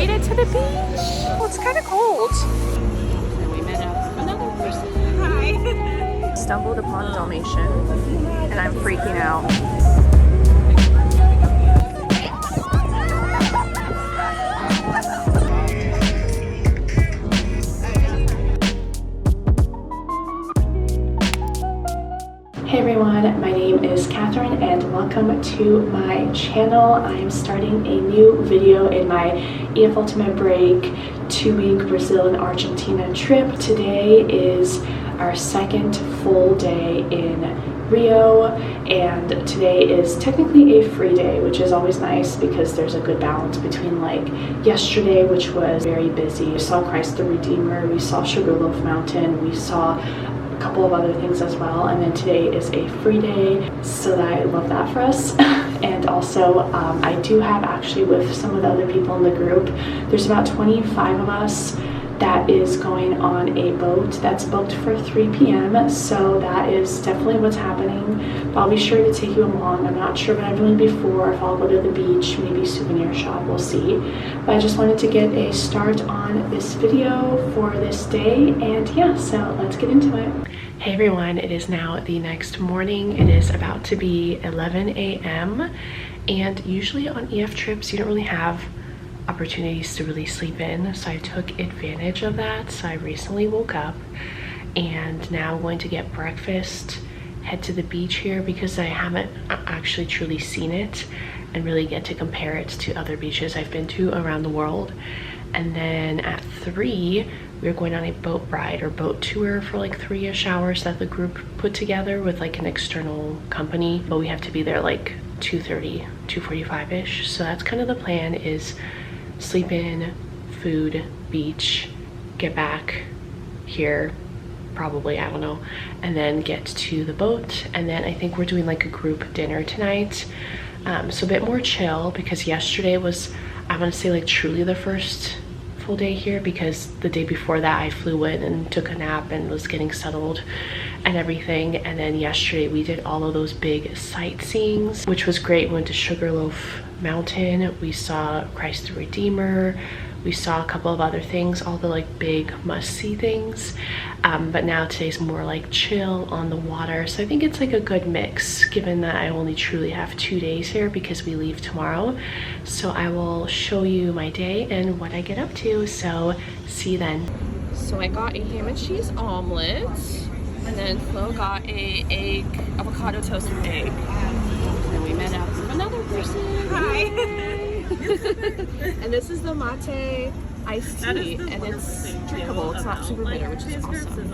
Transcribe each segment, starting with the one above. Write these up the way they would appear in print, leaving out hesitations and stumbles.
made it to the beach. Oh, it's kind of cold. And we met up another person. Hi. Stumbled upon a Dalmatian, and I'm freaking out. Hey everyone, my name is Catherine and welcome to my channel. I am starting a new video in my EF Ultimate Break 2-week Brazil and Argentina trip. Today is our second full day in Rio, and today is technically a free day, which is always nice because there's a good balance between like yesterday, which was very busy. We saw Christ the Redeemer, we saw Sugarloaf Mountain, we saw a couple of other things as well, and then today is a free day, so I love that for us. And also I do have, actually with some of the other people in the group, there's about 25 of us that is going on a boat that's booked for 3 p.m. so that is definitely what's happening. But I'll be sure to take you along. I'm not sure what I've done before, if I'll go to the beach, maybe souvenir shop, we'll see. But I just wanted to get a start on this video for this day, and yeah, so let's get into it. Hey everyone, it is now the next morning. It is about to be 11 a.m. and usually on EF trips you don't really have opportunities to really sleep in, so I took advantage of that. So I recently woke up and now I'm going to get breakfast, head to the beach here because I haven't actually truly seen it and really get to compare it to other beaches I've been to around the world. And then at 3 we're going on a boat ride or boat tour for like 3-ish hours that the group put together with like an external company, but we have to be there like 2:30, 2:45-ish. So that's kind of the plan, is sleep in, food, beach, get back here probably, I don't know, and then get to the boat. And then I think we're doing like a group dinner tonight, so a bit more chill because yesterday was, I want to say, like truly the first full day here, because the day before that I flew in and took a nap and was getting settled and everything. And then yesterday we did all of those big sightseeings, which was great. We went to Sugarloaf Mountain, we saw Christ the Redeemer, we saw a couple of other things, all the like big must-see things. But now today's more like chill on the water, so I think it's like a good mix given that I only truly have 2 days here because we leave tomorrow. So I will show you my day and what I get up to, so see you then. So I got a ham and cheese omelet, and then Flo got a avocado toast with egg. And then we met up with another person. Hi. And this is the mate iced tea, and it's drinkable. It's not super bitter, which is awesome.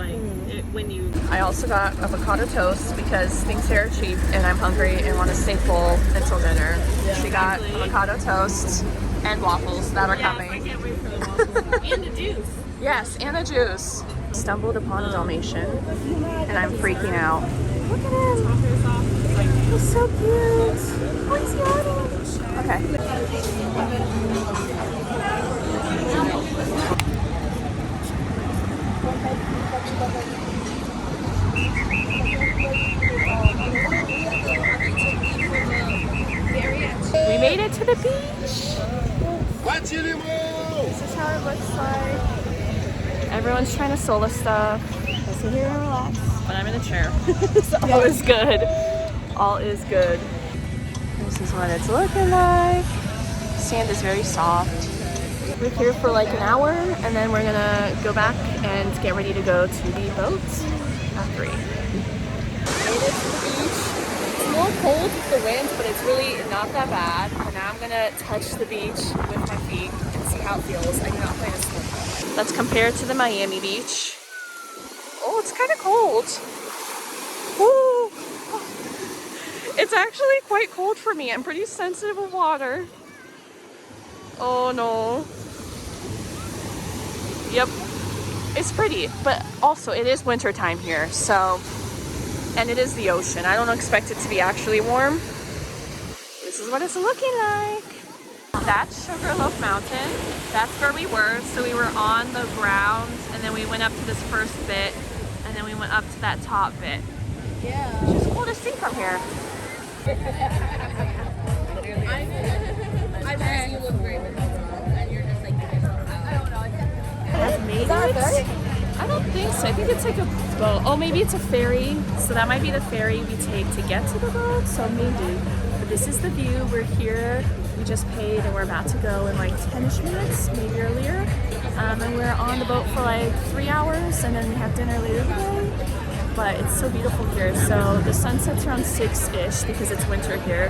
I also got avocado toast because things here are cheap and I'm hungry and want to stay full until dinner. She got avocado toast and waffles that are coming. I can't wait for the waffles. And the juice. Yes, and the juice. Stumbled upon a Dalmatian and I'm freaking out. Look at him. He's so cute. Oh, he's yawning. Okay. We made it to the beach. This is how it looks like. Everyone's trying to solo stuff. I sit here and relax, but I'm in a chair. So all is good. All is good. This is what it's looking like. Sand is very soft. We're here for like an hour, and then we're gonna go back and get ready to go to the boat at 3. Made it to the beach. It's a little cold with the wind, but it's really not that bad. And now I'm gonna touch the beach with my feet and see how it feels. I do not plan to swim. Let's compare it to the Miami beach. Oh, it's kind of cold. Ooh. It's actually quite cold for me. I'm pretty sensitive with water. Oh no. Yep. It's pretty, but also it is winter time here, so, and it is the ocean. I don't expect it to be actually warm. This is what it's looking like. That's Sugarloaf Mountain. That's where we were. So we were on the ground, and then we went up to this first bit, and then we went up to that top bit. Yeah. It's just cool to see from here. I bet you look great with the girl, and you're just like boat? I don't think so. I think it's like a boat. Oh, maybe it's a ferry. So that might be the ferry we take to get to the boat. So maybe. But this is the view. We're here. We just paid and we're about to go in like 10-ish minutes, maybe earlier. And we're on the boat for like 3 hours and then we have dinner later today. But it's so beautiful here. So the sun sets around 6-ish because it's winter here.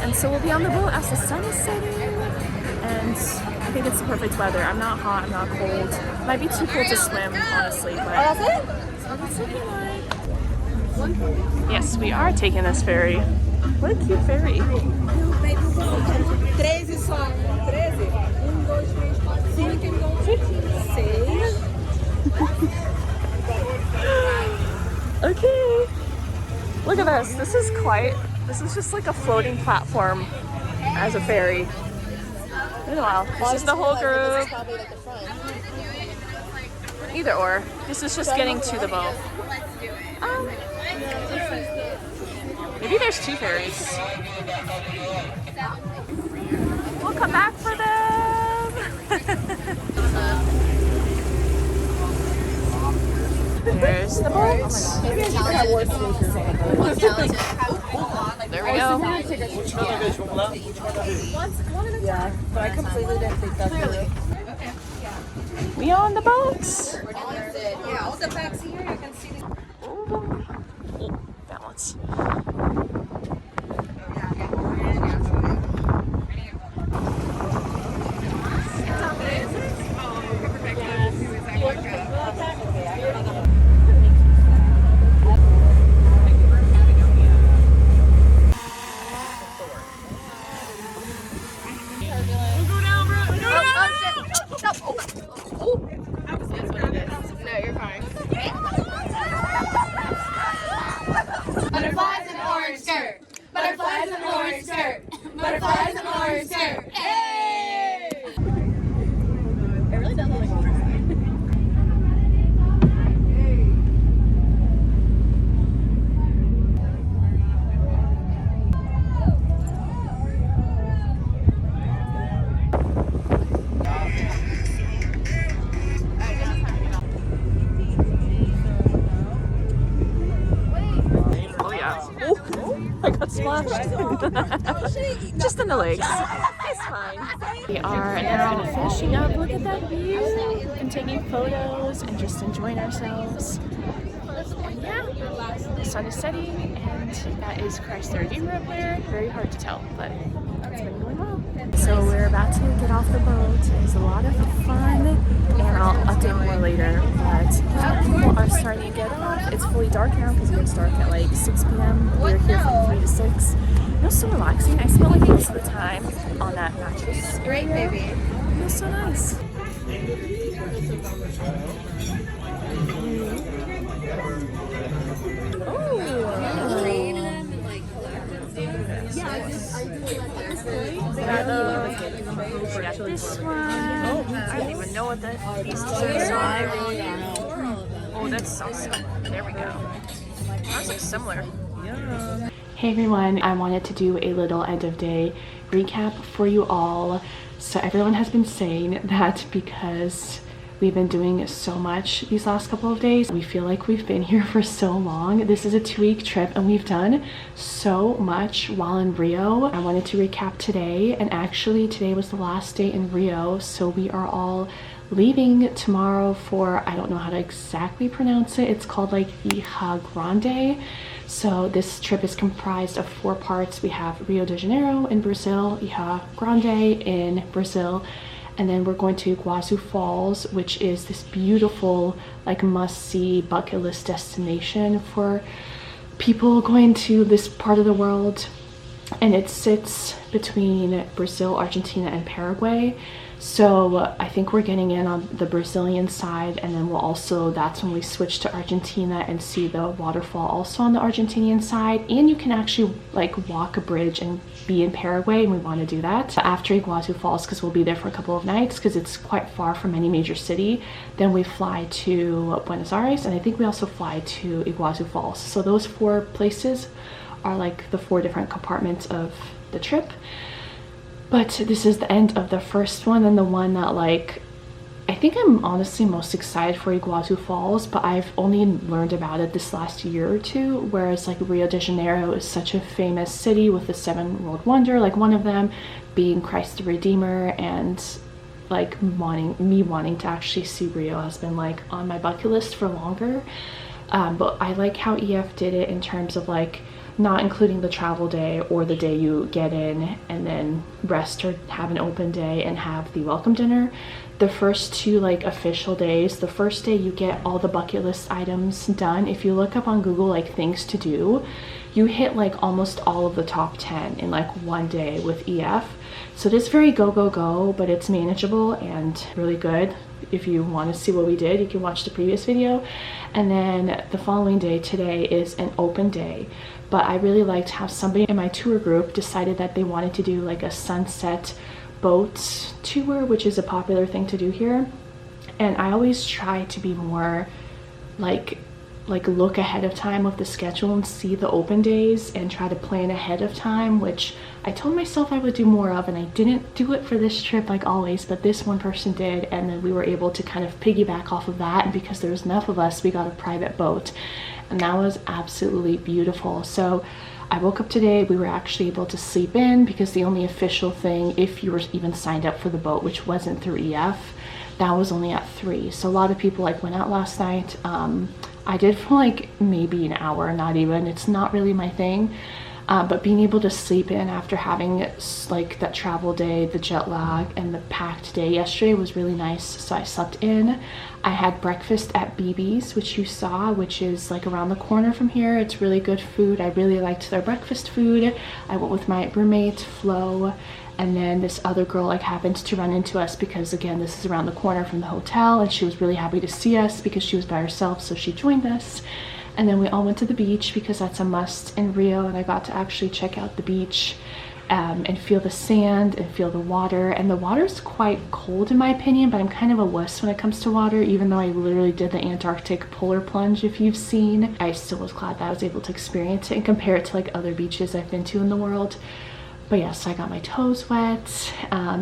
And so we'll be on the boat as the sun is setting. And I think it's the perfect weather. I'm not hot, I'm not cold. Might be too cold to swim, honestly, but that's what it's looking like. Yes, we are taking this ferry. What a cute ferry. 13 só. 13. 1, 2, 3, 4, 5, 6. Okay. Look at this. This is just like a floating platform as a ferry. Wow, this is the whole group. Either or. This is just getting to the boat. Maybe there's 2 ferries. We'll come back for them. There's the boat. There we go. Yeah, but I completely didn't think that through. We on the boats. Yeah, all the backs here, you can see the... Oh, balance. Butterflies in orange skirt. Butterflies in orange skirt. Butterflies in orange skirt. Hey! It really does look like I got splashed. Just in the legs. It's fine. We are now finishing up. Look at that view. We've been taking photos and just enjoying ourselves. And yeah, the sun is setting and that is Christ the Redeemer up there. Very hard to tell, but it's been going well. So we're about to get off the boat. It was a lot of fun and I'll update more later. But people are starting to get off. It's fully dark now because it gets dark at like 6 p.m. We're here from 3 to 6. It was so relaxing. I spent like most of the time on that mattress. great, baby. It was so nice. We got this one. I don't even know what that is. Oh, that's awesome. There we go. That looks similar. Yeah. Hey everyone, I wanted to do a little end of day recap for you all. So everyone has been saying that because we've been doing so much these last couple of days, we feel like we've been here for so long. This is a 2-week trip and we've done so much while in Rio. I wanted to recap today, and actually today was the last day in Rio, so we are all leaving tomorrow for, I don't know how to exactly pronounce it, it's called like Ilha Grande. So this trip is comprised of 4 parts. We have Rio de Janeiro in Brazil, Ilha Grande in Brazil, and then we're going to Iguazu Falls, which is this beautiful like must-see bucket list destination for people going to this part of the world, and it sits between Brazil, Argentina, and Paraguay. So I think we're getting in on the Brazilian side, and then we'll also, that's when we switch to Argentina and see the waterfall also on the Argentinian side. And you can actually like walk a bridge and be in Paraguay, and we want to do that after Iguazu Falls because we'll be there for a couple of nights because it's quite far from any major city. Then we fly to Buenos Aires, and I think we also fly to Iguazu Falls. So those 4 places are like the 4 different compartments of the trip. But this is the end of the first one, and the one that like I think I'm honestly most excited for Iguazu Falls, but I've only learned about it this last year or two, whereas like Rio de Janeiro is such a famous city with the 7 world wonder, like one of them being Christ the Redeemer, and like wanting to actually see Rio has been like on my bucket list for longer. But I like how EF did it in terms of like not including the travel day or the day you get in and then rest or have an open day and have the welcome dinner. The first 2 like official days, the first day you get all the bucket list items done. If you look up on Google like things to do, you hit like almost all of the top 10 in like one day with EF. So it is very go, but it's manageable and really good. If you want to see what we did, you can watch the previous video. And then the following day, today, is an open day. But I really liked how somebody in my tour group decided that they wanted to do like a sunset boat tour, which is a popular thing to do here. And I always try to be more like look ahead of time with the schedule and see the open days and try to plan ahead of time, which I told myself I would do more of, and I didn't do it for this trip like always, but this one person did, and then we were able to kind of piggyback off of that. And because there was enough of us, we got a private boat, and that was absolutely beautiful. So I woke up today, we were actually able to sleep in, because the only official thing, if you were even signed up for the boat, which wasn't through EF, that was only at 3. So a lot of people like went out last night. I did for like maybe an hour, not even. It's not really my thing. But being able to sleep in after having like that travel day, the jet lag, and the packed day yesterday was really nice. So I slept in. I had breakfast at BB's, which you saw, which is like around the corner from here. It's really good food. I really liked their breakfast food. I went with my roommate, Flo, and then this other girl like happened to run into us because, again, this is around the corner from the hotel, and she was really happy to see us because she was by herself, so she joined us. And then we all went to the beach because that's a must in Rio, and I got to actually check out the beach and feel the sand and feel the water. And the water's quite cold in my opinion, but I'm kind of a wuss when it comes to water, even though I literally did the Antarctic polar plunge. If you've seen, I still was glad that I was able to experience it and compare it to like other beaches I've been to in the world. But yes, I got my toes wet.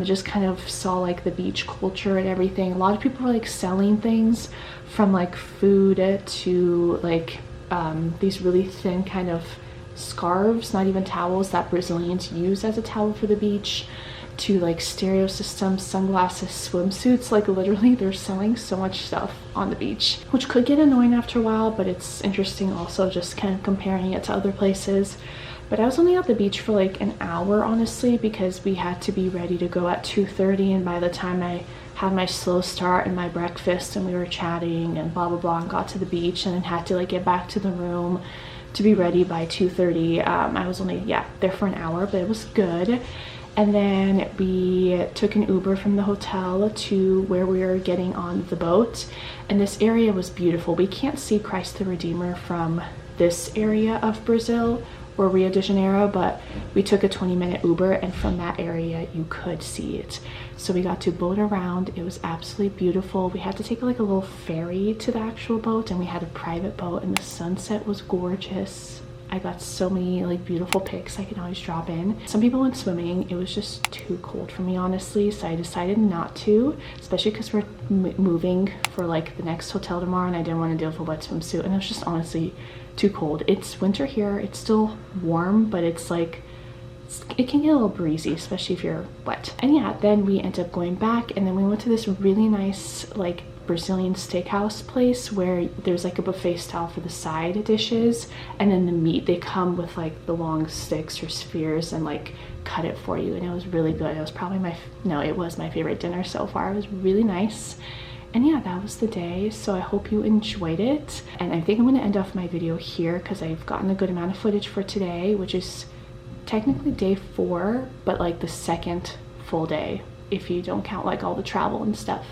Just kind of saw like the beach culture and everything. A lot of people were like selling things, from like food to like these really thin kind of scarves, not even towels, that Brazilians use as a towel for the beach, to like stereo systems, sunglasses, swimsuits. Like literally they're selling so much stuff on the beach, which could get annoying after a while, but it's interesting also just kind of comparing it to other places. But I was only at the beach for like an hour, honestly, because we had to be ready to go at 2:30, and by the time I had my slow start and my breakfast and we were chatting and blah blah blah and got to the beach and then had to like get back to the room to be ready by 2:30. I was only there for an hour, but it was good. And then we took an Uber from the hotel to where we were getting on the boat, and this area was beautiful. We can't see Christ the Redeemer from this area of Brazil or Rio de Janeiro, but we took a 20-minute Uber, and from that area you could see it. So we got to boat around. It was absolutely beautiful. We had to take like a little ferry to the actual boat, and we had a private boat, and the sunset was gorgeous. I got so many like beautiful pics I can always drop in. Some people went swimming. It was just too cold for me, honestly, so I decided not to, especially because we're moving for like the next hotel tomorrow, and I didn't want to deal with a wet swimsuit, and it was just honestly too cold. It's winter here. It's still warm, but it's like it can get a little breezy, especially if you're wet. And yeah, then we ended up going back, and then we went to this really nice like Brazilian steakhouse place where there's like a buffet style for the side dishes, and then the meat, they come with like the long sticks or spheres and like cut it for you, and it was really good. It was probably it was my favorite dinner so far. It was really nice. And yeah, that was the day, so I hope you enjoyed it. And I think I'm going to end off my video here because I've gotten a good amount of footage for today, which is technically day 4, but like the second full day if you don't count like all the travel and stuff.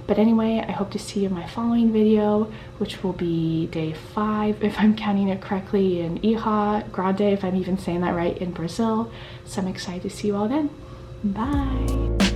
But anyway, I hope to see you in my following video, which will be day 5 if I'm counting it correctly, in Ilha Grande, if I'm even saying that right, in Brazil. So I'm excited to see you all then. Bye.